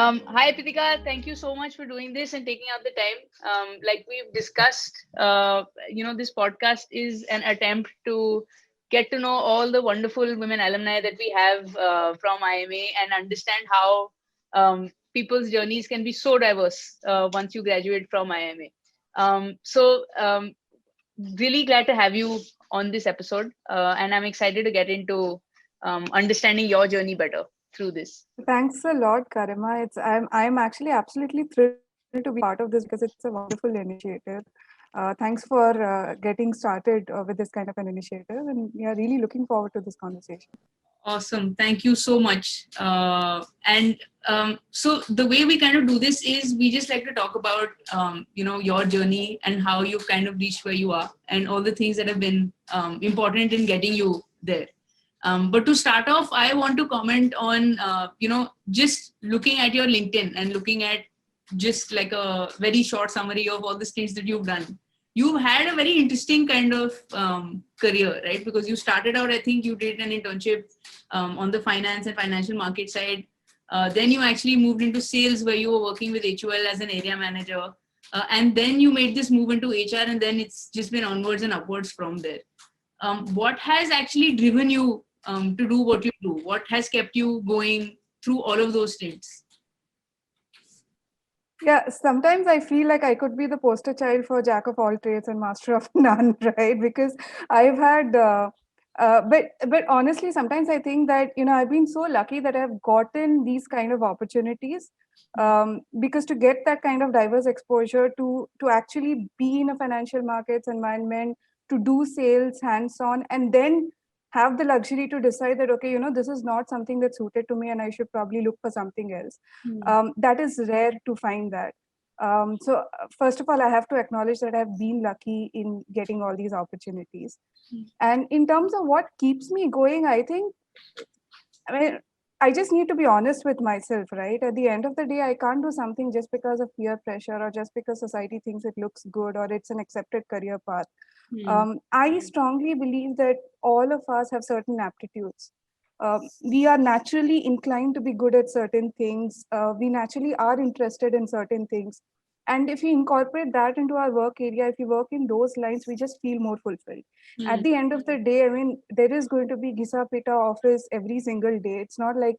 Hi, Pritika. Thank you so much for doing this and taking out the time. Like we've discussed, this podcast is an attempt to get to know all the wonderful women alumni that we have from IMA and understand how people's journeys can be so diverse once you graduate from IMA. Really glad to have you on this episode, and I'm excited to get into understanding your journey better through this. Thanks a lot, Karima. I'm actually absolutely thrilled to be part of this because it's a wonderful initiative. Thanks for getting started with this kind of an initiative, and yeah, really looking forward to this conversation. Awesome. Thank you so much. So the way we kind of do this is we just like to talk about, your journey and how you've kind of reached where you are and all the things that have been important in getting you there. But to start off, I want to comment on, just looking at your LinkedIn and looking at just like a very short summary of all the things that you've done. You've had a very interesting kind of career, right? Because you started out, I think you did an internship on the finance and financial market side. Then you actually moved into sales where you were working with HUL as an area manager. And then you made this move into HR, and then it's just been onwards and upwards from there. What has actually driven you to do what you do? What has kept you going through all of those things? Yeah, sometimes I feel like I could be the poster child for jack of all trades and master of none, right? Because I've had, but honestly, sometimes I think that I've been so lucky that I've gotten these kind of opportunities, because to get that kind of diverse exposure to actually be in a financial markets environment, to do sales hands on, and then have the luxury to decide that okay, this is not something that's suited to me, and I should probably look for something else. That is rare to find that. First of all, I have to acknowledge that I've been lucky in getting all these opportunities. And in terms of what keeps me going, I mean, I just need to be honest with myself, right? At the end of the day, I can't do something just because of peer pressure or just because society thinks it looks good or it's an accepted career path. I strongly believe that all of us have certain aptitudes. We are naturally inclined to be good at certain things. We naturally are interested in certain things. And if we incorporate that into our work area, if we work in those lines, we just feel more fulfilled. At the end of the day, I mean, there is going to be Gisa Pita office every single day. It's not like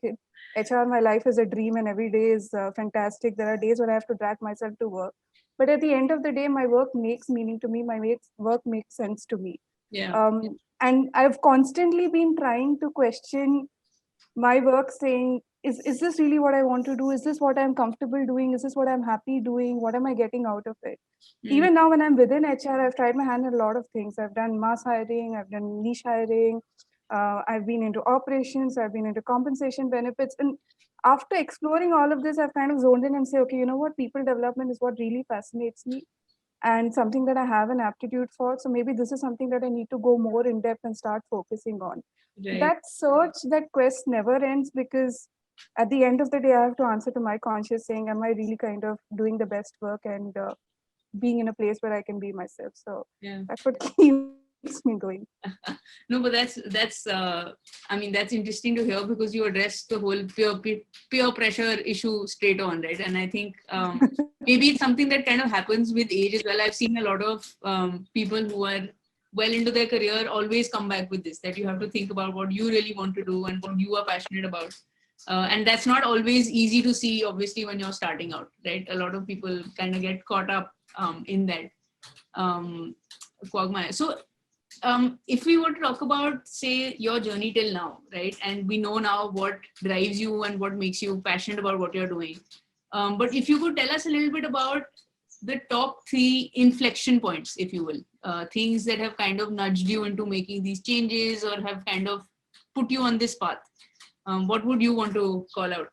HR, my life is a dream and every day is fantastic. There are days when I have to drag myself to work. But at the end of the day, my work makes meaning to me. Work makes sense to me. Yeah. And I've constantly been trying to question my work, saying, is this really what I want to do? Is this what I'm comfortable doing? Is this what I'm happy doing? What am I getting out of it? Even now, when I'm within HR, I've tried my hand in a lot of things. I've done mass hiring, I've done niche hiring, I've been into operations, I've been into compensation benefits. And after exploring all of this, I've kind of zoned in and say, okay, you know what? People development is what really fascinates me and something that I have an aptitude for. So maybe this is something that I need to go more in depth and start focusing on. Right. That search, that quest never ends, because at the end of the day, I have to answer to my conscience saying, am I really kind of doing the best work and being in a place where I can be myself? So Yeah. that's what keeps me going. No, but that's interesting to hear because you address the whole peer pressure issue straight on, right? And I think maybe it's something that kind of happens with age as well. I've seen a lot of people who are well into their career always come back with this, that you have to think about what you really want to do and what you are passionate about. And that's not always easy to see, obviously, when you're starting out, right? A lot of people kind of get caught up in that quagmire. So if we were to talk about, say, your journey till now, right? And we know now what drives you and what makes you passionate about what you're doing. But if you could tell us a little bit about the top 3 inflection points, if you will, things that have kind of nudged you into making these changes or have kind of put you on this path, what would you want to call out?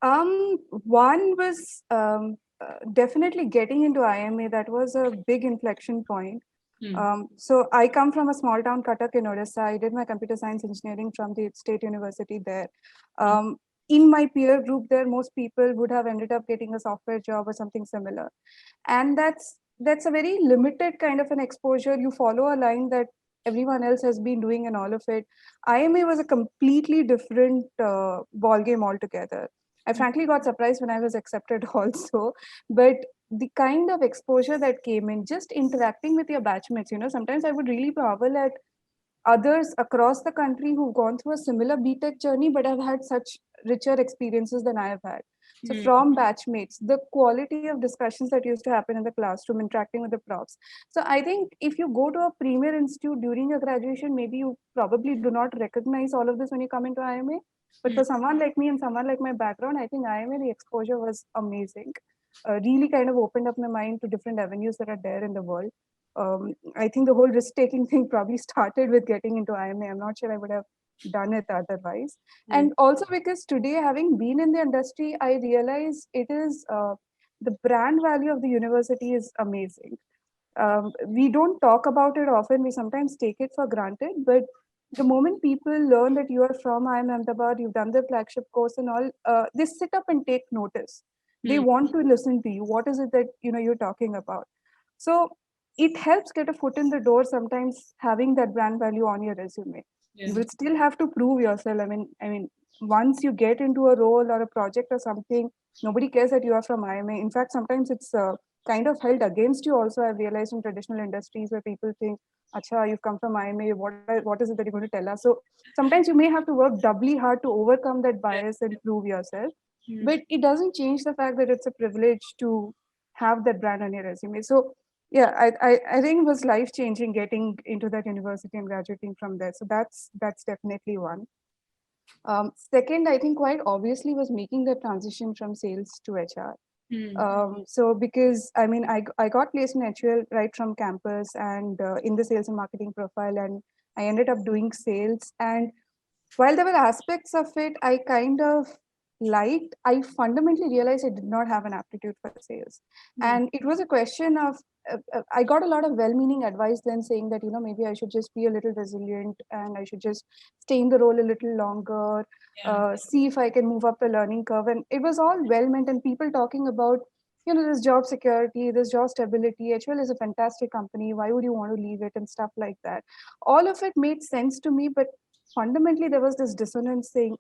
One was definitely getting into IMA. That was a big inflection point. So I come from a small town, Cuttack in Odisha. I did my computer science engineering from the state university there. In my peer group there, most people would have ended up getting a software job or something similar. And that's a very limited kind of an exposure. You follow a line that everyone else has been doing and all of it. IMA was a completely different ball game altogether. I frankly got surprised when I was accepted also, but the kind of exposure that came in, just interacting with your batchmates, sometimes I would really marvel at others across the country who've gone through a similar BTech journey but have had such richer experiences than I have had. So from batchmates, the quality of discussions that used to happen in the classroom, interacting with the profs. So I think if you go to a premier institute during your graduation, maybe you probably do not recognize all of this when you come into IMA. But for someone like me and someone like my background, I think IMA, the exposure was amazing. Really kind of opened up my mind to different avenues that are there in the world. I think the whole risk-taking thing probably started with getting into IMA. I'm not sure I would have done it otherwise. And also because today, having been in the industry, I realized it is the brand value of the university is amazing. We don't talk about it often. We sometimes take it for granted, but the moment people learn that you are from IIM Ahmedabad, you've done the flagship course and all, they sit up and take notice. They want to listen to you. What is it that you're talking about? So it helps get a foot in the door. Sometimes having that brand value on your resume, you will still have to prove yourself. I mean, once you get into a role or a project or something, nobody cares that you are from IMA. In fact, sometimes it's kind of held against you also. I've realized in traditional industries where people think, Acha, you've come from IMA, what is it that you're going to tell us? So sometimes you may have to work doubly hard to overcome that bias and prove yourself. But it doesn't change the fact that it's a privilege to have that brand on your resume. So yeah, I think it was life changing getting into that university and graduating from there. So that's definitely one. Second, I think quite obviously was making the transition from sales to HR. So because I got placed in HUL right from campus and in the sales and marketing profile, and I ended up doing sales. And while there were aspects of it I kind of liked, I fundamentally realized I did not have an aptitude for sales. And it was a question of I got a lot of well-meaning advice then saying that maybe I should just be a little resilient and I should just stay in the role a little longer, see if I can move up the learning curve. And it was all well-meant, and people talking about this job security, this job stability. HUL is a fantastic company. Why would you want to leave it and stuff like that? All of it made sense to me, but fundamentally there was this dissonance saying,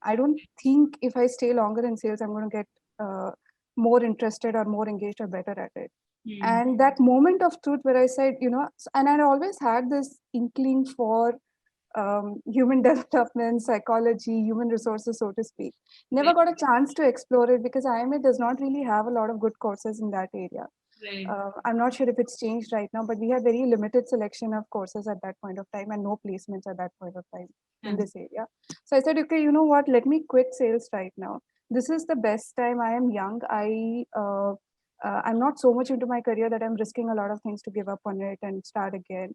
I don't think if I stay longer in sales, I'm going to get more interested or more engaged or better at it. And that moment of truth where I said, and I always had this inkling for human development, psychology, human resources, so to speak. Never got a chance to explore it because IMA does not really have a lot of good courses in that area. I'm not sure if it's changed right now, but we had very limited selection of courses at that point of time and no placements at that point of time in this area. So I said, okay, you know what? Let me quit sales right now. This is the best time. I am young. I'm not so much into my career that I'm risking a lot of things to give up on it and start again.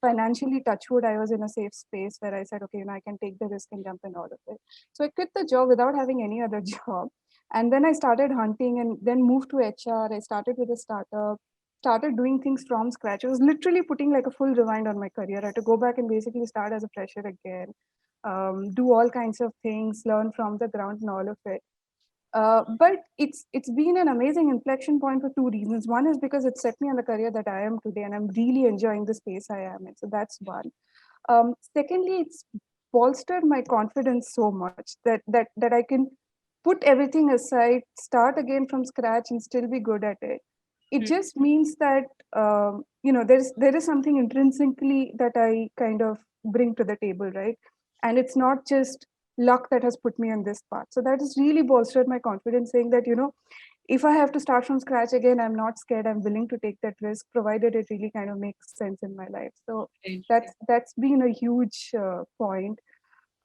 Financially, touchwood, I was in a safe space where I said, okay, I can take the risk and jump in all of it. So I quit the job without having any other job. And then I started hunting and then moved to HR. I started with a startup, started doing things from scratch. I was literally putting like a full rewind on my career. I had to go back and basically start as a fresher again, do all kinds of things, learn from the ground and all of it. But it's been an amazing inflection point for two reasons. One is because it set me on the career that I am today, and I'm really enjoying the space I am in. So that's one. Secondly, it's bolstered my confidence so much that I can put everything aside, start again from scratch, and still be good at it. It just means that there is something intrinsically that I kind of bring to the table, right? And it's not just luck that has put me on this path. So that has really bolstered my confidence, saying that if I have to start from scratch again, I'm not scared. I'm willing to take that risk, provided it really kind of makes sense in my life. So that's been a huge point.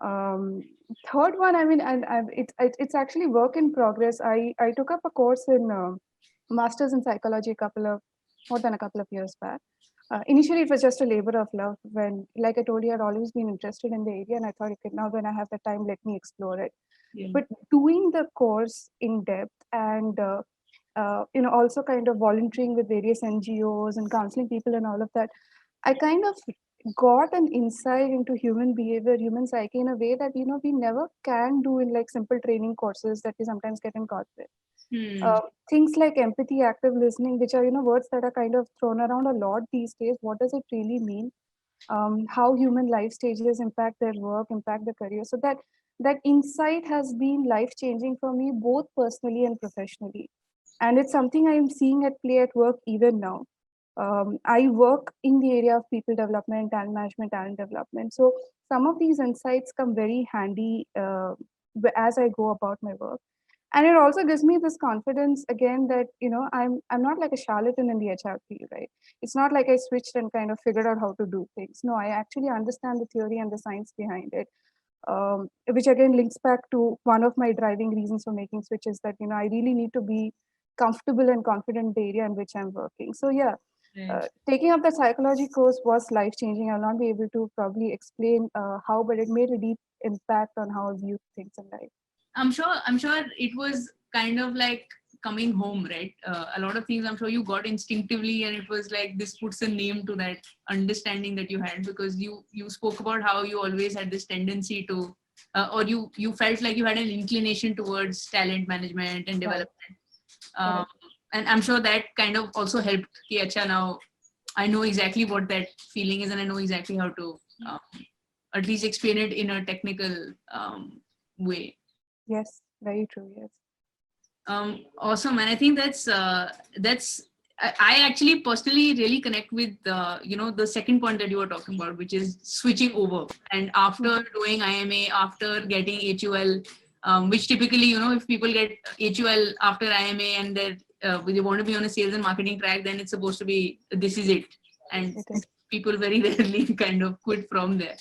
Third one, and it's actually work in progress. I took up a course in masters in psychology more than a couple of years back. Initially, it was just a labor of love. When, like I told you, I'd always been interested in the area, and I thought, okay, now when I have the time, let me explore it. But doing the course in depth and also kind of volunteering with various NGOs and counseling people and all of that, I kind of got an insight into human behavior, human psyche in a way that we never can do in like simple training courses that we sometimes get in corporate. Things like empathy, active listening, which are words that are kind of thrown around a lot these days. What does it really mean? how human life stages impact their work, impact their career. So that insight has been life changing for me, both personally and professionally. And it's something I'm seeing at play at work even now. I work in the area of people development, talent management, talent development. So some of these insights come very handy as I go about my work. And it also gives me this confidence again that, I'm not like a charlatan in the HR field, right? It's not like I switched and kind of figured out how to do things. No, I actually understand the theory and the science behind it, which again links back to one of my driving reasons for making switches, that, I really need to be comfortable and confident in the area in which I'm working. So yeah, Right. taking up the psychology course was life changing. I'll not be able to probably explain how, but it made a deep impact on how I view things in life. I'm sure it was kind of like coming home, right? A lot of things I'm sure you got instinctively, and it was like this puts a name to that understanding that you had, because you spoke about how you always had this tendency to, or you felt like you had an inclination towards talent management and Right. development. Um, and I'm sure that kind of also helped KHR. Now I know exactly what that feeling is, and I know exactly how to um, at least explain it in a technical way. Yes, very true. Yes. Awesome, and I think that's I actually personally really connect with the second point that you were talking about, which is switching over. And after doing IMA, after getting HUL, which typically, if people get HUL after IMA and they want to be on a sales and marketing track, then it's supposed to be this is it, and It is. people very rarely kind of quit from there.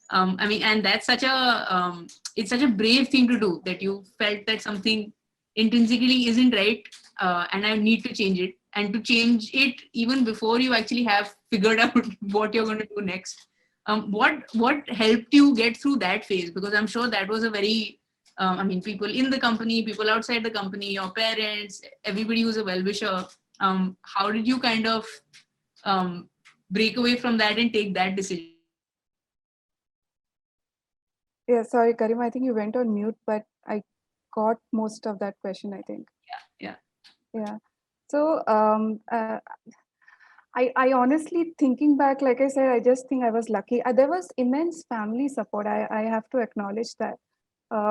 I mean, and that's such a it's such a brave thing to do, that you felt that something intrinsically isn't right, and I need to change it, and to change it even before you actually have figured out what you're going to do next. What helped you get through that phase? Because I'm sure that was a very I mean, people in the company, people outside the company, your parents, everybody who's a well-wisher. How did you kind of um, break away from that and take that decision? Yeah, sorry, Karim, I think you went on mute, but I got most of that question, I think. Yeah. Yeah. So I honestly, thinking back, like I said, I just think I was lucky. There was immense family support. I have to acknowledge that.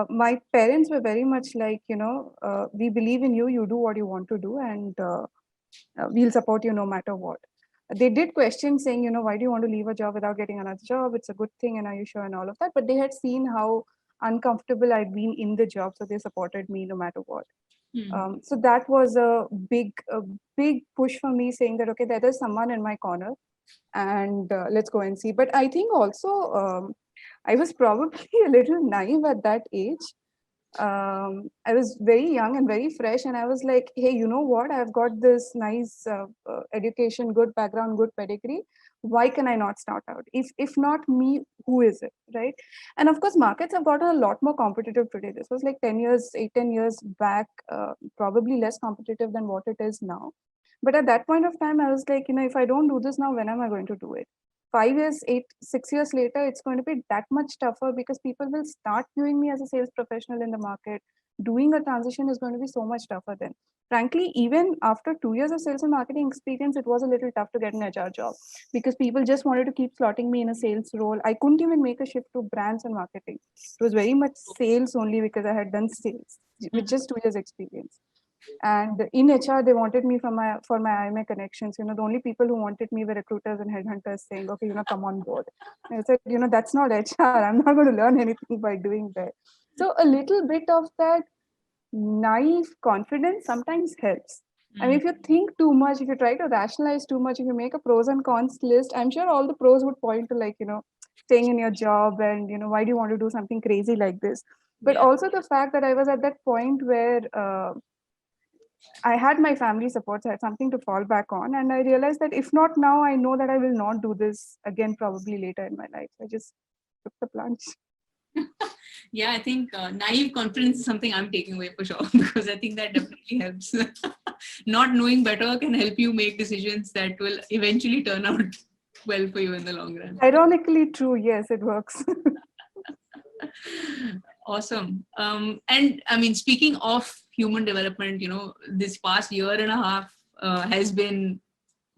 My parents were very much like, we believe in you, you do what you want to do, and we'll support you no matter what. They did question saying, why do you want to leave a job without getting another job? It's a good thing, and are you sure, and all of that. But they had seen how uncomfortable I'd been in the job, so they supported me no matter what. Hmm. So that was a big push for me, saying that, okay, there is someone in my corner, and let's go and see. But I think also I was probably a little naive at that age. I was very young and very fresh, and I was like, hey, you know what? I've got this nice education, good background, good pedigree. Why can I not start out? If not me, who is it, right? And of course, markets have gotten a lot more competitive today. This was like 10 years, 8, 10 years back, probably less competitive than what it is now. But at that point of time, I was like, if I don't do this now, when am I going to do it? 5 years, 6 years later, it's going to be that much tougher, because people will start viewing me as a sales professional in the market. Doing a transition is going to be so much tougher then. Frankly, even after 2 years of sales and marketing experience, it was a little tough to get an HR job, because people just wanted to keep slotting me in a sales role. I couldn't even make a shift to brands and marketing. It was very much sales only, because I had done sales with just 2 years experience. And in HR, they wanted me for my IMA connections. The only people who wanted me were recruiters and headhunters saying, okay, come on board. And I said, that's not HR. I'm not going to learn anything by doing that. So a little bit of that naive confidence sometimes helps. I mean, if you think too much, if you try to rationalize too much, if you make a pros and cons list, I'm sure all the pros would point to, like, staying in your job, and, why do you want to do something crazy like this? But Yeah. also the fact that I was at that point where I had my family support, so I had something to fall back on. And I realized that if not now, I know that I will not do this again, probably later in my life. I just took the plunge. Yeah, I think naive confidence is something I'm taking away for sure, because I think that definitely helps. Not knowing better can help you make decisions that will eventually turn out well for you in the long run. Ironically true, yes, it works. Awesome. And I mean, speaking of human development, this past year and a half has been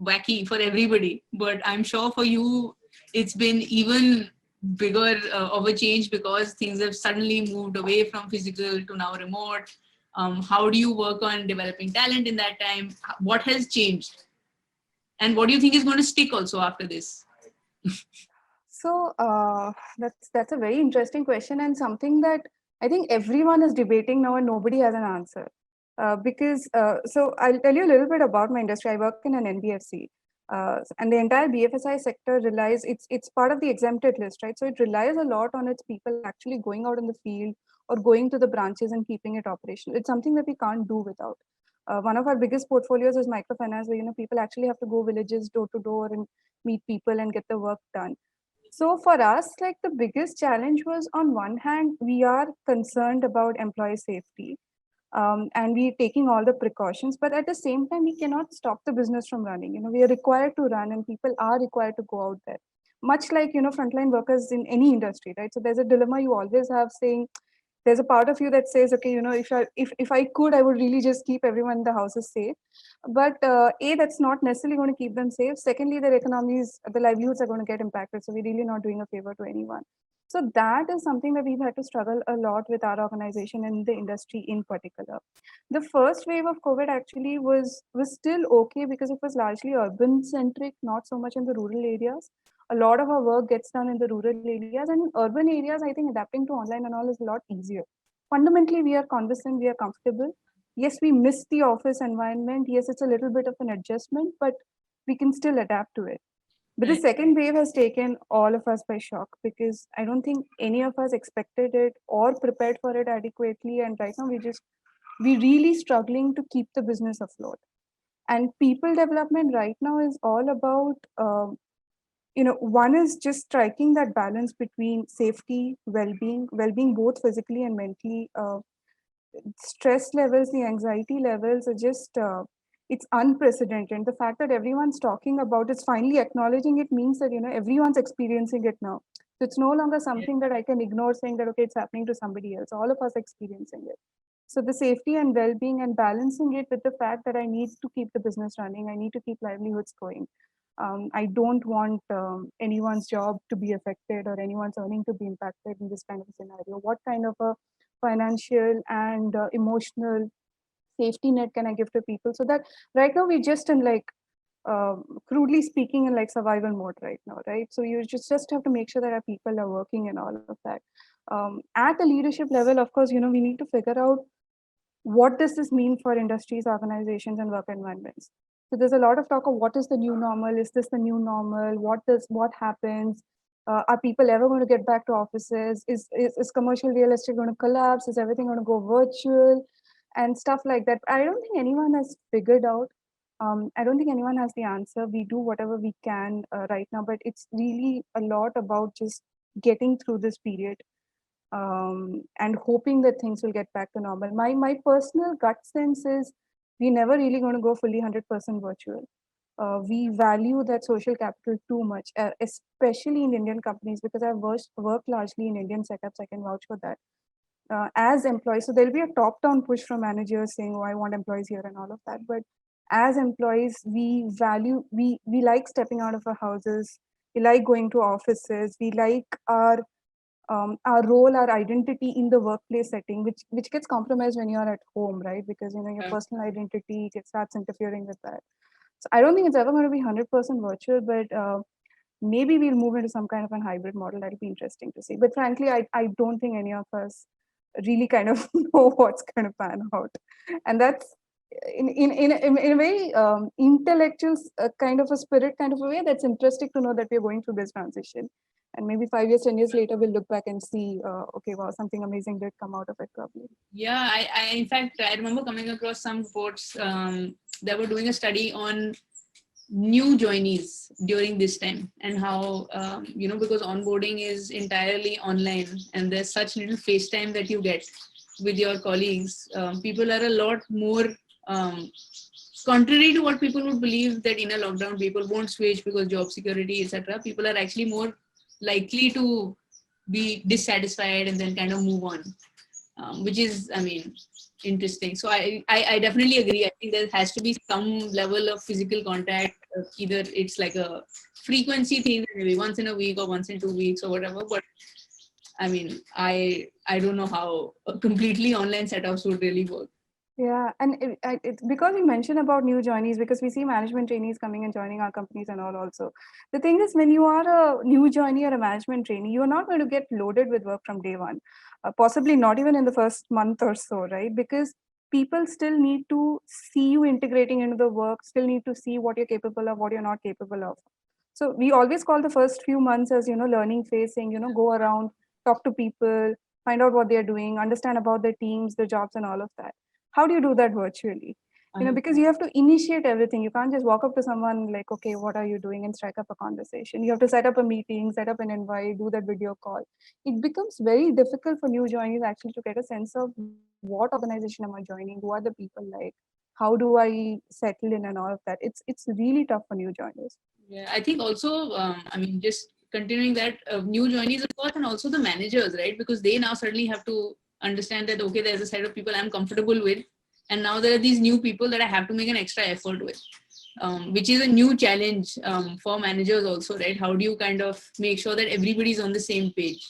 wacky for everybody, but I'm sure for you, it's been even bigger of a change because things have suddenly moved away from physical to now remote. How do you work on developing talent in that time? What has changed? And what do you think is going to stick also after this? So that's a very interesting question, and something that I think everyone is debating now, and nobody has an answer. So I'll tell you a little bit about my industry. I work in an NBFC, and the entire BFSI sector relies. It's part of the exempted list, right? So it relies a lot on its people actually going out in the field or going to the branches and keeping it operational. It's something that we can't do without. One of our biggest portfolios is microfinance, where people actually have to go villages door to door and meet people and get the work done. So for us, like the biggest challenge was, on one hand, we are concerned about employee safety, and we're taking all the precautions, but at the same time, we cannot stop the business from running. We are required to run, and people are required to go out there. Much like, frontline workers in any industry, right? So there's a dilemma you always have, saying, there's a part of you that says, okay, if I could, I would really just keep everyone in the houses safe. But that's not necessarily going to keep them safe. Secondly, their economies, the livelihoods are going to get impacted. So we're really not doing a favor to anyone. So that is something that we've had to struggle a lot with our organization and the industry in particular. The first wave of COVID actually was still okay because it was largely urban centric, not so much in the rural areas. A lot of our work gets done in the rural areas, and in urban areas, I think adapting to online and all is a lot easier. Fundamentally, we are conversant, we are comfortable. Yes, we miss the office environment. Yes, it's a little bit of an adjustment, but we can still adapt to it. But the Right. second wave has taken all of us by shock, because I don't think any of us expected it or prepared for it adequately. And right now we're really struggling to keep the business afloat. And people development right now is all about, one is just striking that balance between safety, well-being both physically and mentally. Stress levels, the anxiety levels are just, it's unprecedented. The fact that everyone's talking about it's finally acknowledging it means that everyone's experiencing it now. So it's no longer something that I can ignore, saying that okay, it's happening to somebody else. All of us are experiencing it. So the safety and well-being, and balancing it with the fact that I need to keep the business running, I need to keep livelihoods going. I don't want anyone's job to be affected or anyone's earning to be impacted in this kind of a scenario. What kind of a financial and emotional safety net can I give to people? So that right now we're just in, like, crudely speaking, in like survival mode right now, right? So you just have to make sure that our people are working and all of that. At the leadership level, of course, we need to figure out, what does this mean for industries, organizations, and work environments? So there's a lot of talk of what is the new normal? Is this the new normal? What happens? Are people ever going to get back to offices? Is commercial real estate going to collapse? Is everything going to go virtual? And stuff like that. I don't think anyone has figured out. I don't think anyone has the answer. We do whatever we can right now, but it's really a lot about just getting through this period, and hoping that things will get back to normal. My personal gut sense is we never really going to go fully 100% virtual. We value that social capital too much, especially in Indian companies, because I've worked largely in Indian setups. I can vouch for that. As employees, so there'll be a top-down push from managers saying, "Oh, I want employees here," and all of that. But as employees, we like stepping out of our houses. We like going to offices. We like our role, our identity in the workplace setting, which gets compromised when you're at home, right? Because your Yeah. personal identity starts interfering with that. So I don't think it's ever going to be 100% virtual, but maybe we'll move into some kind of a hybrid model. That'll be interesting to see. But frankly, I don't think any of us really kind of know what's going to pan out, and that's in a very intellectual kind of a spirit, kind of a way. That's interesting to know that we're going through this transition, and maybe 5 years, 10 years later, we'll look back and see, okay, wow, something amazing did come out of it, probably. Yeah, I in fact, I remember coming across some reports that were doing a study on new joinees during this time, and how because onboarding is entirely online and there's such little face time that you get with your colleagues. People are a lot more, contrary to what people would believe, that in a lockdown people won't switch because job security, etc. People are actually more likely to be dissatisfied and then kind of move on, which is, I mean, interesting. So I definitely agree. I think there has to be some level of physical contact. Either it's like a frequency things, maybe once in a week or once in 2 weeks or whatever. But I mean, I don't know how a completely online setups would really work. Yeah, and it's because you mentioned about new joinees, because we see management trainees coming and joining our companies and all also. The thing is, when you are a new joinee or a management trainee, you are not going to get loaded with work from day one, possibly not even in the first month or so, right? Because people still need to see you integrating into the work, still need to see what you're capable of, what you're not capable of. So we always call the first few months as, learning phase, saying, go around, talk to people, find out what they're doing, understand about their teams, the jobs and all of that. How do you do that virtually? Because you have to initiate everything. You can't just walk up to someone like, okay, what are you doing, and strike up a conversation. You have to set up a meeting, set up an invite, do that video call. It becomes very difficult for new joinees actually to get a sense of what organization am I joining, who are the people like, how do I settle in and all of that. It's really tough for new joiners. Yeah, I think also, I mean, just continuing that, new joinees, of course, and also the managers, right? Because they now suddenly have to understand that, okay, there's a set of people I'm comfortable with. And now there are these new people that I have to make an extra effort with, which is a new challenge for managers also, right? How do you kind of make sure that everybody's on the same page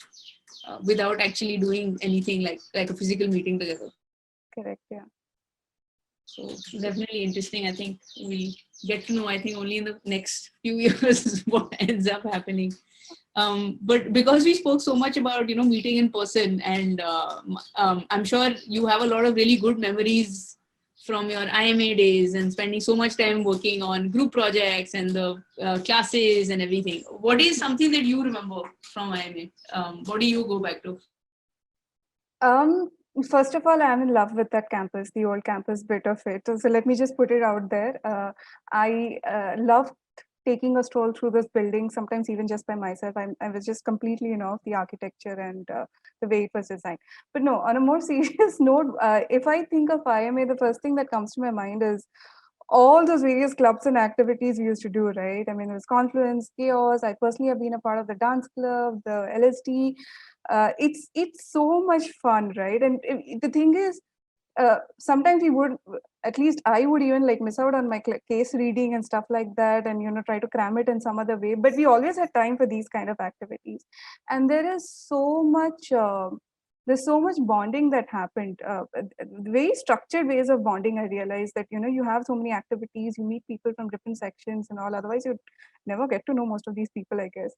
without actually doing anything like a physical meeting together? Correct, yeah. So definitely interesting. I think we'll get to know, I think, only in the next few years what ends up happening. But because we spoke so much about, meeting in person, and I'm sure you have a lot of really good memories from your IMA days and spending so much time working on group projects and the classes and everything. What is something that you remember from IMA? What do you go back to? Um, First of all, I'm in love with that campus, the old campus bit of it. So let me just put it out there. I love taking a stroll through this building, sometimes even just by myself. I was just completely in awe of the architecture and the way it was designed. But no, on a more serious note, if I think of IMA, the first thing that comes to my mind is all those various clubs and activities we used to do, right? I mean, there was Confluence, Chaos. I personally have been a part of the dance club, the LSD. It's so much fun, right? And the thing is, sometimes we would, at least I would even like miss out on my case reading and stuff like that, and try to cram it in some other way. But we always had time for these kind of activities, and there's so much bonding that happened, very structured ways of bonding. I realized that you have so many activities, you meet people from different sections and all, otherwise you'd never get to know most of these people, I guess.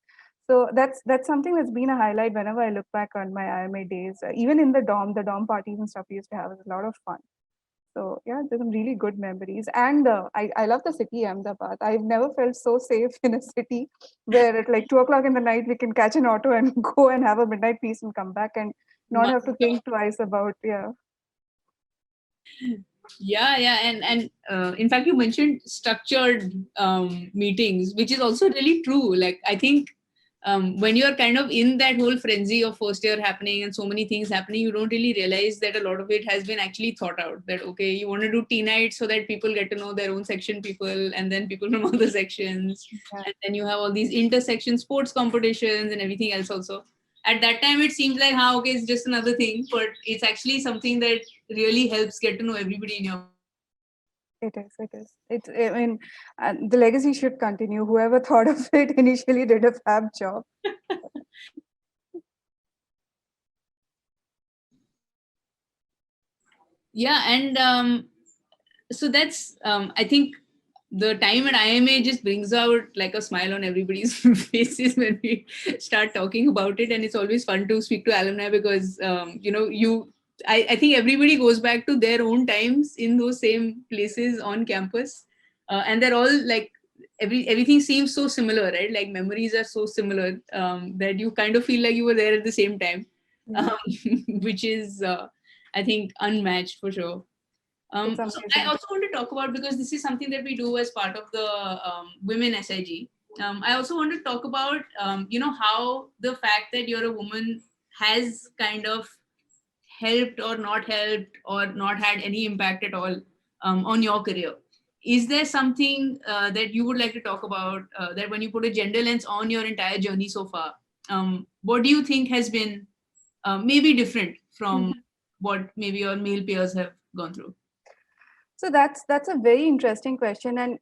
So that's something that's been a highlight whenever I look back on my IMA days. Even in the dorm parties and stuff we used to have, it was a lot of fun. So yeah, there's some really good memories. And I love the city, Ahmedabad. I've never felt so safe in a city where at like 2 o'clock in the night we can catch an auto and go and have a midnight peace and come back and not have to think twice about, yeah. Yeah, and in fact, you mentioned structured meetings, which is also really true. Like, I think when you're kind of in that whole frenzy of first year happening and so many things happening, you don't really realize that a lot of it has been actually thought out. That, okay, you want to do tea nights so that people get to know their own section people and then people from other sections. Yeah. And then you have all these intersection sports competitions and everything else also. At that time, it seems like, okay, it's just another thing, but it's actually something that really helps get to know everybody in your. It is. It is. I mean, the legacy should continue. Whoever thought of it initially did a fab job. Yeah, and so that's I think the time at IMA just brings out like a smile on everybody's faces when we start talking about it, and it's always fun to speak to alumni because I think everybody goes back to their own times in those same places on campus, and they're all like everything seems so similar, right? Like memories are so similar that you kind of feel like you were there at the same time, Yeah. which is I think unmatched for sure. It's So I amazing. also want to talk about, because this is something that we do as part of the Women SIG. I also want to talk about, how the fact that you're a woman has kind of helped or not had any impact at all on your career. Is there something that you would like to talk about that when you put a gender lens on your entire journey so far, what do you think has been maybe different from Mhm. what maybe your male peers have gone through? So that's a very interesting question, and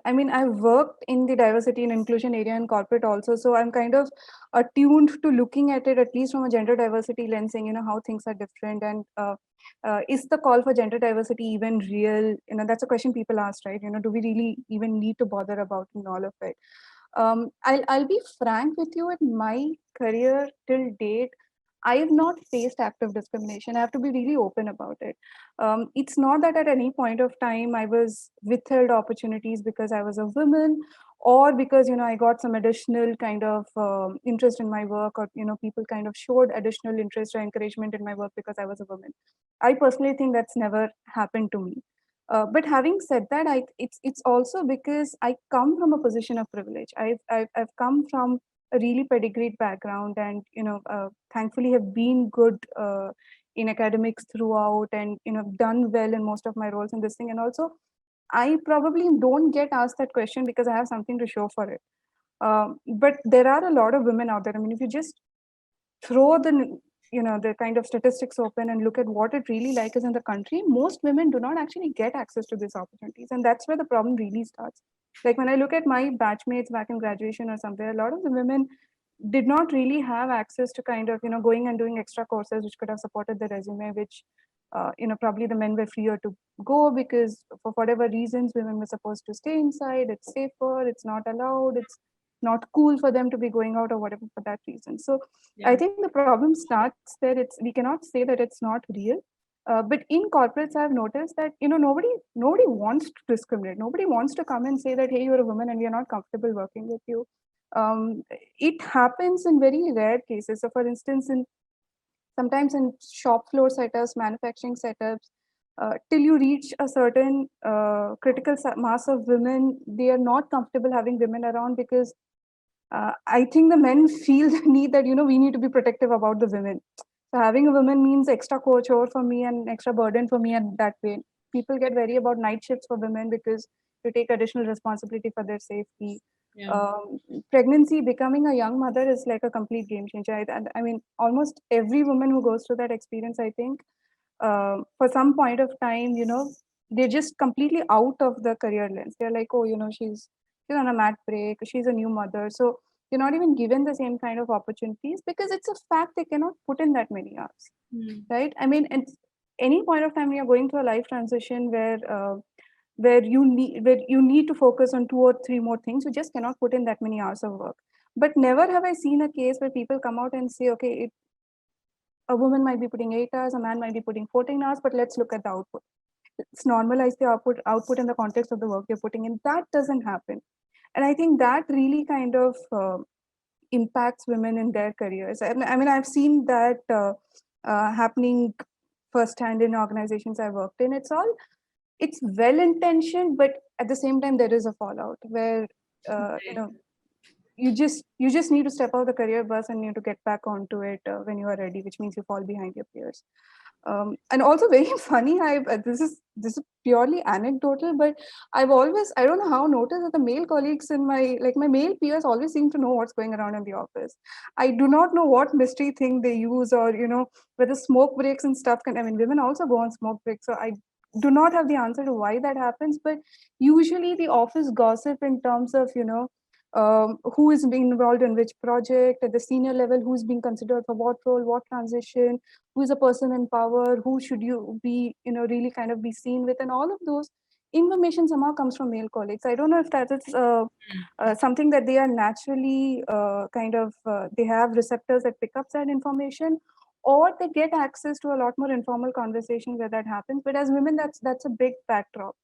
I mean, I've worked in the diversity and inclusion area in corporate also, so I'm kind of attuned to looking at it at least from a gender diversity lens, saying how things are different, and is the call for gender diversity even real? That's a question people ask, right? Do we really even need to bother about in all of it? I'll be frank with you. In my career till date, I have not faced active discrimination. I have to be really open about it. It's not that at any point of time I was withheld opportunities because I was a woman, or because I got some additional kind of interest in my work, or people kind of showed additional interest or encouragement in my work because I was a woman. I personally think that's never happened to me. But having said that, it's also because I come from a position of privilege. I've come from a really pedigreed background, and thankfully have been good in academics throughout, and done well in most of my roles in this thing. And also, I probably don't get asked that question because I have something to show for it. But there are a lot of women out there. I mean, if you just throw the kind of statistics open and look at what it really like is in the country, most women do not actually get access to these opportunities, and that's where the problem really starts. Like when I look at my batchmates back in graduation or somewhere, a lot of the women did not really have access to kind of going and doing extra courses which could have supported the resume, which probably the men were freer to go because for whatever reasons women were supposed to stay inside. It's safer, it's not allowed, it's not cool for them to be going out or whatever for that reason. So I think the problem starts there. We cannot say that it's not real. But in corporates, I've noticed that nobody wants to discriminate. Nobody wants to come and say that, hey, you're a woman and we are not comfortable working with you. It happens in very rare cases. So, for instance, sometimes in shop floor setups, manufacturing setups, till you reach a certain critical mass of women, they are not comfortable having women around because I think the men feel the need that we need to be protective about the women. So having a woman means extra chore for me and extra burden for me, and that way people get very about night shifts for women because you take additional responsibility for their safety. Yeah. Pregnancy, becoming a young mother is like a complete game changer. I mean, almost every woman who goes through that experience, I think, for some point of time, they're just completely out of the career lens. They're like, oh, she's on a mat break, she's a new mother. So you're not even given the same kind of opportunities because it's a fact they cannot put in that many hours, right? I mean, at any point of time you're going through a life transition where you need to focus on two or three more things, you just cannot put in that many hours of work. But never have I seen a case where people come out and say, okay, a woman might be putting 8 hours, a man might be putting 14 hours, but let's look at the output. Let's normalize the output in the context of the work you're putting in. That doesn't happen. And I think that really kind of impacts women in their careers. I mean, I've seen that happening firsthand in organizations I worked in. It's well intentioned, but at the same time, there is a fallout where you just need to step out the career bus and you need to get back onto it when you are ready, which means you fall behind your peers. And also very funny, this is purely anecdotal, but I don't know how, noticed that the male colleagues in my male peers always seem to know what's going around in the office. I do not know what mystery thing they use, or whether smoke breaks and stuff I mean, women also go on smoke breaks, so I do not have the answer to why that happens. But usually the office gossip in terms of who is being involved in which project at the senior level, who's being considered for what role, what transition, who is a person in power, who should you be really kind of be seen with, and all of those information somehow comes from male colleagues. I don't know if that is something that they are naturally they have receptors that pick up that information, or they get access to a lot more informal conversation where that happens. But as women, that's a big backdrop.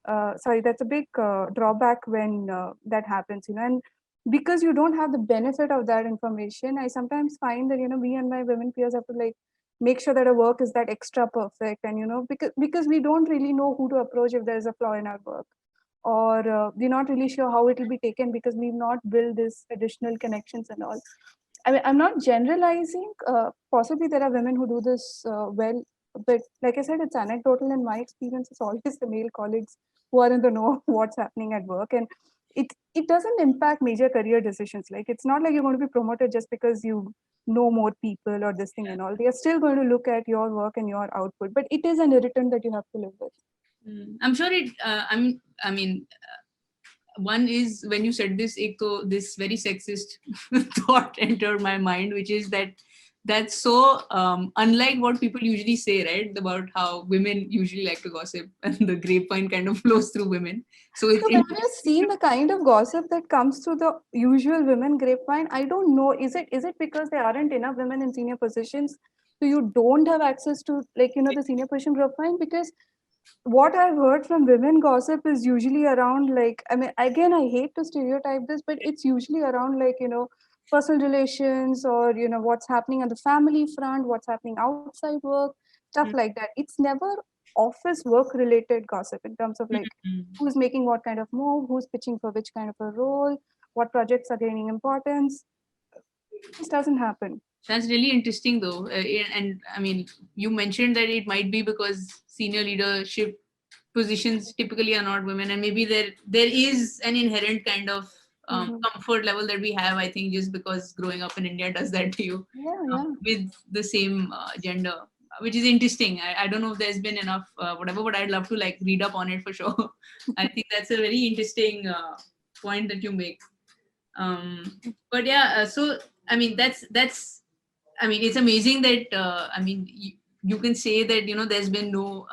That's a big drawback when that happens, and because you don't have the benefit of that information, I sometimes find that me and my women peers have to like make sure that our work is that extra perfect, and because we don't really know who to approach if there's a flaw in our work, or we're not really sure how it will be taken because we've not built this additional connections and all. I mean, I'm not generalizing. Possibly there are women who do this well, but like I said, it's anecdotal. In my experience, it's always the male colleagues who are in the know of what's happening at work, and it doesn't impact major career decisions. Like, it's not like you're going to be promoted just because you know more people or this thing and all. They are still going to look at your work and your output, but it is an irritant that you have to live with. I'm sure it. I mean, one is when you said this, this very sexist thought entered my mind, which is that that's so unlike what people usually say, right? About how women usually like to gossip and the grapevine kind of flows through women. So it's So have you seen the kind of gossip that comes through the usual women grapevine? I don't know. Is it because there aren't enough women in senior positions, so you don't have access to, like, the senior position grapevine? Because what I've heard from women gossip is usually around, like, I mean, again, I hate to stereotype this, but it's usually around, like, personal relations, or what's happening on the family front, what's happening outside work, stuff Mm, like that. It's never office work related gossip in terms of, mm, like, mm. who's making what kind of move, who's pitching for which kind of a role, what projects are gaining importance. This doesn't happen. That's really interesting, though. And I mean, you mentioned that it might be because senior leadership positions typically are not women, and maybe there is an inherent kind of Hmm. comfort level that we have. I think just because growing up in India does that to you Yeah, yeah. with the same gender, which is interesting. I don't know if there's been enough whatever, but I'd love to like read up on it for sure. I think that's a very interesting point that you make. But yeah, so I mean that's I mean it's amazing that I mean you can say that there's been no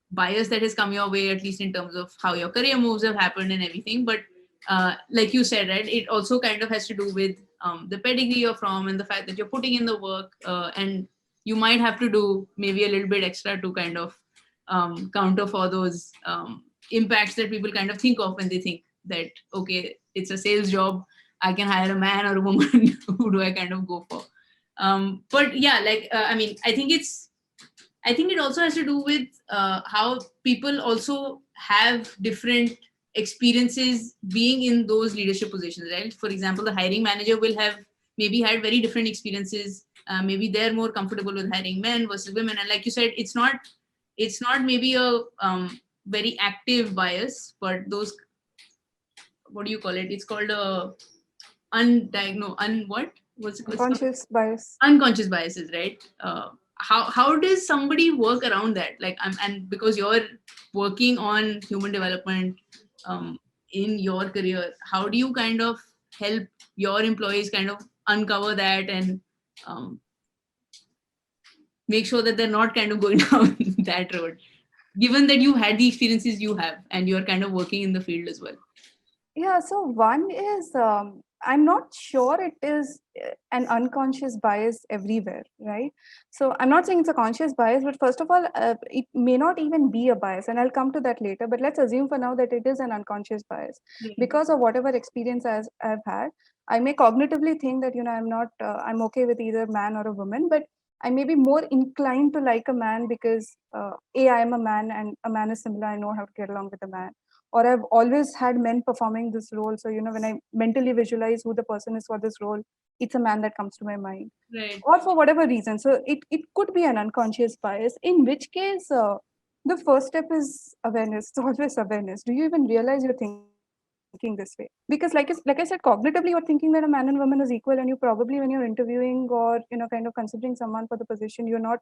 bias that has come your way, at least in terms of how your career moves have happened and everything. But like you said, right, it also kind of has to do with the pedigree you're from and the fact that you're putting in the work, and you might have to do maybe a little bit extra to kind of counter for those impacts that people kind of think of when they think that, okay, it's a sales job, I can hire a man or a woman. Who do I kind of go for? But yeah, like I mean, I think it also has to do with how people also have different experiences being in those leadership positions, right? For example, the hiring manager will have maybe had very different experiences. Maybe they're more comfortable with hiring men versus women, and like you said, it's not maybe a very active bias, but those, what do you call it? It's called a undiagnosed what's it called? Unconscious bias. Unconscious biases, right? How does somebody work around that? Like, and because you're working on human development in your career, how do you kind of help your employees kind of uncover that and um, make sure that they're not kind of going down that road, given that you had the experiences you have and you're kind of working in the field as well? Yeah, so one is, I'm not sure it is an unconscious bias everywhere, right? So I'm not saying it's a conscious bias, but first of all, it may not even be a bias, and I'll come to that later. But let's assume for now that it is an unconscious bias Right. because of whatever experience I've had. I may cognitively think that I'm not, I'm okay with either man or a woman, but I may be more inclined to like a man because I am a man and a man is similar. I know how to get along with a man, or I've always had men performing this role. So, when I mentally visualize who the person is for this role, it's a man that comes to my mind, Right. or for whatever reason. So, it could be an unconscious bias, in which case, the first step is awareness. It's always awareness. Do you even realize you're thinking this way? Because, like I said, cognitively, you're thinking that a man and woman is equal, and you probably, when you're interviewing or, kind of considering someone for the position, you're not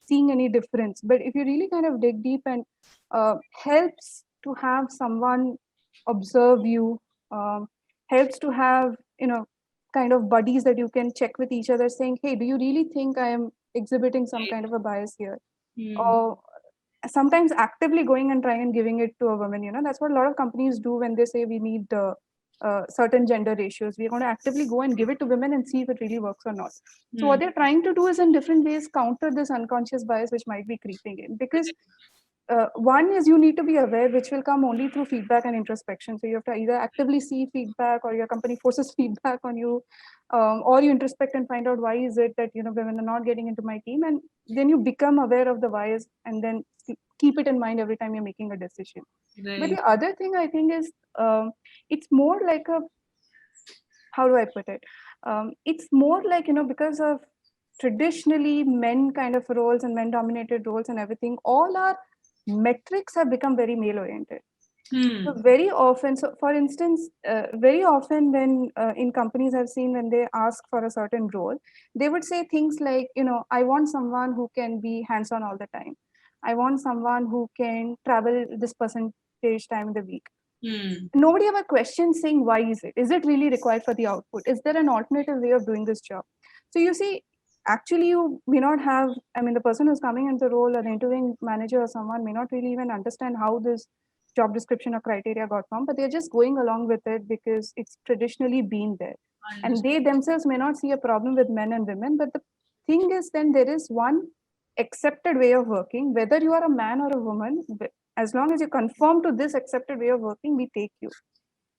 seeing any difference. But if you really kind of dig deep and helps to have someone observe you, um, helps to have kind of buddies that you can check with each other, saying, hey, do you really think I am exhibiting some Right. kind of a bias here? Hmm. Or sometimes actively going and trying and giving it to a woman. That's what a lot of companies do when they say we need certain gender ratios. We're going to actively go and give it to women and see if it really works or not. So Hmm. what they're trying to do is, in different ways, counter this unconscious bias which might be creeping in. Because one is, you need to be aware, which will come only through feedback and introspection. So you have to either actively see feedback, or your company forces feedback on you, or you introspect and find out why is it that women are not getting into my team, and then you become aware of the bias, and then keep it in mind every time you're making a decision. But Right. the other thing I think is, it's more like a, how do I put it? It's more like, because of traditionally men kind of roles and men dominated roles and everything, all our metrics have become very male oriented. So Hmm. very often, so for instance, very often when in companies I've seen, when they ask for a certain role, they would say things like, I want someone who can be hands on all the time. I want someone who can travel this percentage time in the week. Hmm. Nobody ever questions saying, why is it? Is it really required for the output? Is there an alternative way of doing this job? So you see, actually you may not have, I mean, the person who's coming into the role or the interviewing manager or someone may not really even understand how this job description or criteria got formed, but they're just going along with it because it's traditionally been there. And Understood. they themselves may not see a problem with men and women, but the thing is then there is one accepted way of working, whether you are a man or a woman, as long as you conform to this accepted way of working, we take you.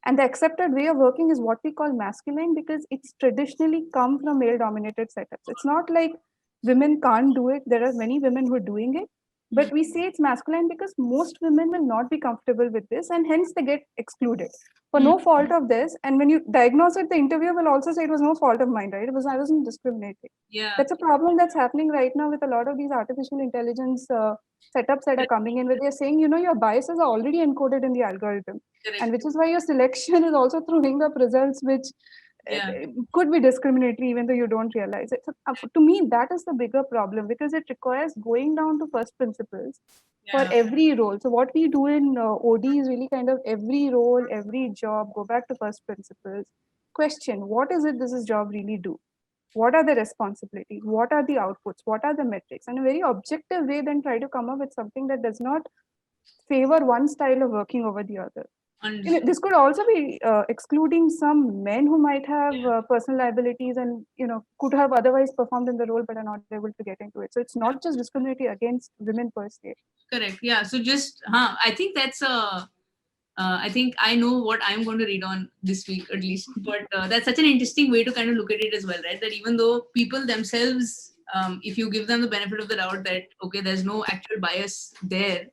And the accepted way of working is what we call masculine because it's traditionally come from male dominated setups. It's not like women can't do it. There are many women who are doing it. But we say it's masculine because most women will not be comfortable with this and hence they get excluded for no fault of this. And when you diagnose it, the interviewer will also say it was no fault of mine, right? It was I wasn't discriminating. Yeah. That's a problem that's happening right now with a lot of these artificial intelligence setups that are coming in where they're saying, you know, your biases are already encoded in the algorithm. Correct. And which is why your selection is also throwing up results which Yeah. could be discriminatory even though you don't realize it. So, to me, that is the bigger problem because it requires going down to first principles for Yeah. every role. So what we do in OD is really kind of every role, every job, go back to first principles, question what is it this job really do? What are the responsibilities? What are the outputs? What are the metrics? And a very objective way, then try to come up with something that does not favor one style of working over the other. Understood. This could also be excluding some men who might have personal liabilities and could have otherwise performed in the role but are not able to get into it. So it's not just discriminatory against women per se. Correct. Yeah. So just, I think that's I think I know what I'm going to read on this week at least. But that's such an interesting way to kind of look at it as well, right? That even though people themselves, if you give them the benefit of the doubt that, okay, there's no actual bias there,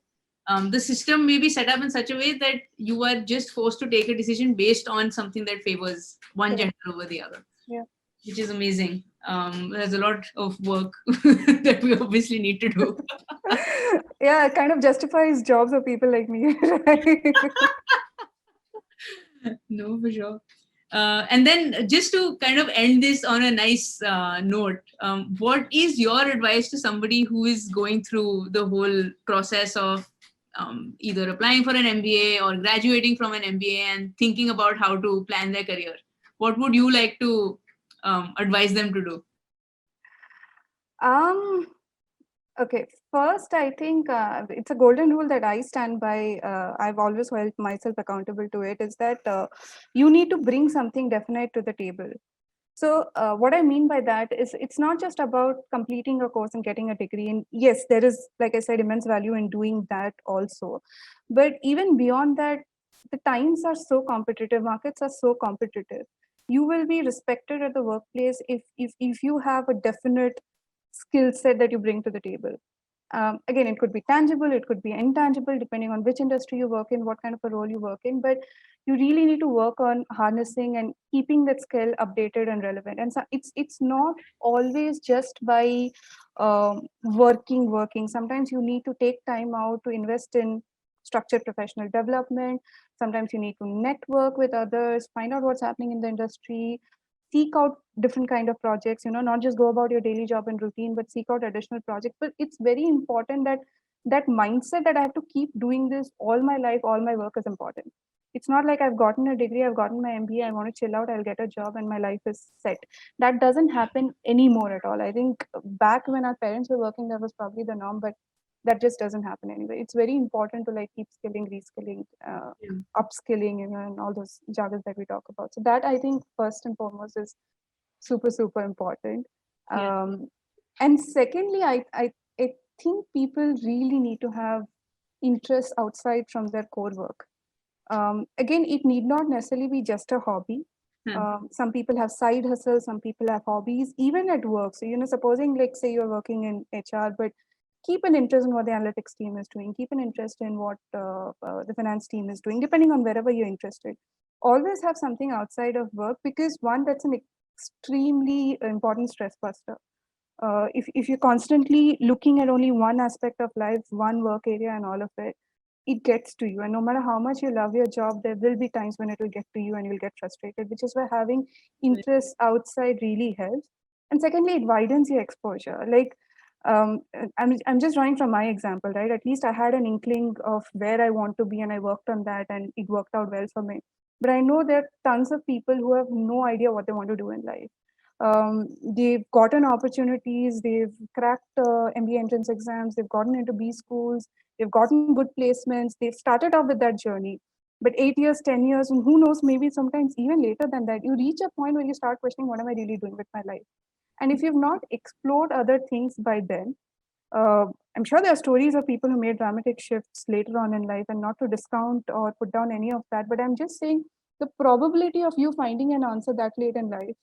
the system may be set up in such a way that you are just forced to take a decision based on something that favors one gender over the other. Yeah. Which is amazing. There's a lot of work that we obviously need to do. Yeah, it kind of justifies jobs of people like me, right? No, for sure. And then just to kind of end this on a nice note, what is your advice to somebody who is going through the whole process of either applying for an MBA or graduating from an MBA and thinking about how to plan their career? What would you like to advise them to do? Okay, first, I think it's a golden rule that I stand by. I've always held myself accountable to it is that you need to bring something definite to the table. So what I mean by that is it's not just about completing a course and getting a degree. And yes, there is, like I said, immense value in doing that also. But even beyond that, the times are so competitive, markets are so competitive. You will be respected at the workplace if you have a definite skill set that you bring to the table. Again, it could be tangible, it could be intangible, depending on which industry you work in, what kind of a role you work in. But you really need to work on harnessing and keeping that skill updated and relevant. And so it's not always just by working. Sometimes you need to take time out to invest in structured professional development. Sometimes you need to network with others, find out what's happening in the industry, seek out different kind of projects, not just go about your daily job and routine, but seek out additional projects. But it's very important that that mindset that I have to keep doing this all my life, all my work is important. It's not like I've gotten a degree, I've gotten my MBA, I want to chill out, I'll get a job and my life is set. That doesn't happen anymore at all. I think back when our parents were working, that was probably the norm, but that just doesn't happen anyway. It's very important to like keep skilling, reskilling, upskilling, and all those jargons that we talk about. So that I think first and foremost is super important. Yeah. And secondly, I think people really need to have interests outside from their core work. Again, it need not necessarily be just a hobby. Some people have side hustles, some people have hobbies, even at work. So, supposing like say you're working in HR, but keep an interest in what the analytics team is doing, keep an interest in what the finance team is doing, depending on wherever you're interested. Always have something outside of work because one, that's an extremely important stress buster. If you're constantly looking at only one aspect of life, one work area and all of it, it gets to you. And no matter how much you love your job, there will be times when it will get to you and you'll get frustrated, which is why having interests outside really helps. And secondly, it widens your exposure. Like I'm just drawing from my example, right? At least I had an inkling of where I want to be, and I worked on that, and it worked out well for me. But I know there are tons of people who have no idea what they want to do in life. They've gotten opportunities, they've cracked MBA entrance exams, they've gotten into B schools, they've gotten good placements, they've started off with that journey. But 8 years, 10 years, and who knows, maybe sometimes even later than that, you reach a point where you start questioning, what am I really doing with my life? And if you've not explored other things by then, I'm sure there are stories of people who made dramatic shifts later on in life, and not to discount or put down any of that, but I'm just saying the probability of you finding an answer that late in life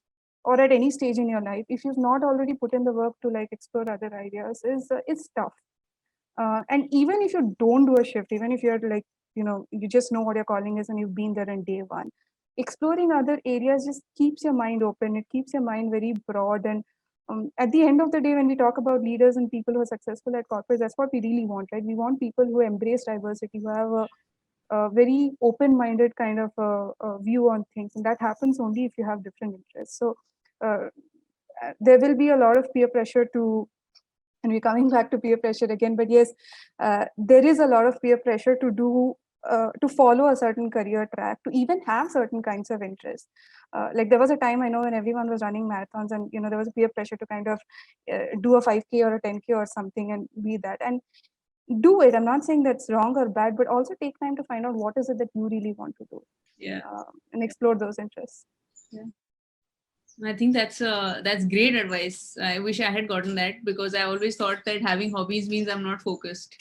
or at any stage in your life, if you've not already put in the work to like explore other ideas, is tough. And even if you don't do a shift, even if you're like, you just know what your calling is and you've been there in day one, exploring other areas just keeps your mind open. It keeps your mind very broad. And at the end of the day, when we talk about leaders and people who are successful at corporates, that's what we really want, right? We want people who embrace diversity, who have a very open-minded kind of a view on things. And that happens only if you have different interests. So uh, there will be a lot of peer pressure to, and we're coming back to peer pressure again, but yes, there is a lot of peer pressure to do, to follow a certain career track, to even have certain kinds of interests. Like there was a time I know when everyone was running marathons, and there was a peer pressure to kind of do a 5K or a 10K or something and be that. And do it. I'm not saying that's wrong or bad, but also take time to find out what is it that you really want to do. Yeah. And explore those interests. Yeah. I think that's great advice. I wish I had gotten that, because I always thought that having hobbies means I'm not focused.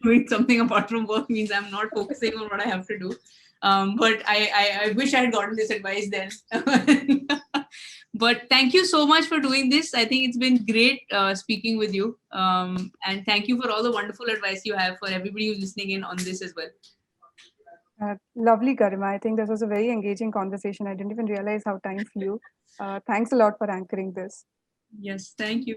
Doing something apart from work means I'm not focusing on what I have to do. But I wish I had gotten this advice then. But thank you so much for doing this. I think it's been great speaking with you. And thank you for all the wonderful advice you have for everybody who's listening in on this as well. Lovely, Garima. I think this was a very engaging conversation. I didn't even realize how time flew. Thanks a lot for anchoring this. Yes, thank you.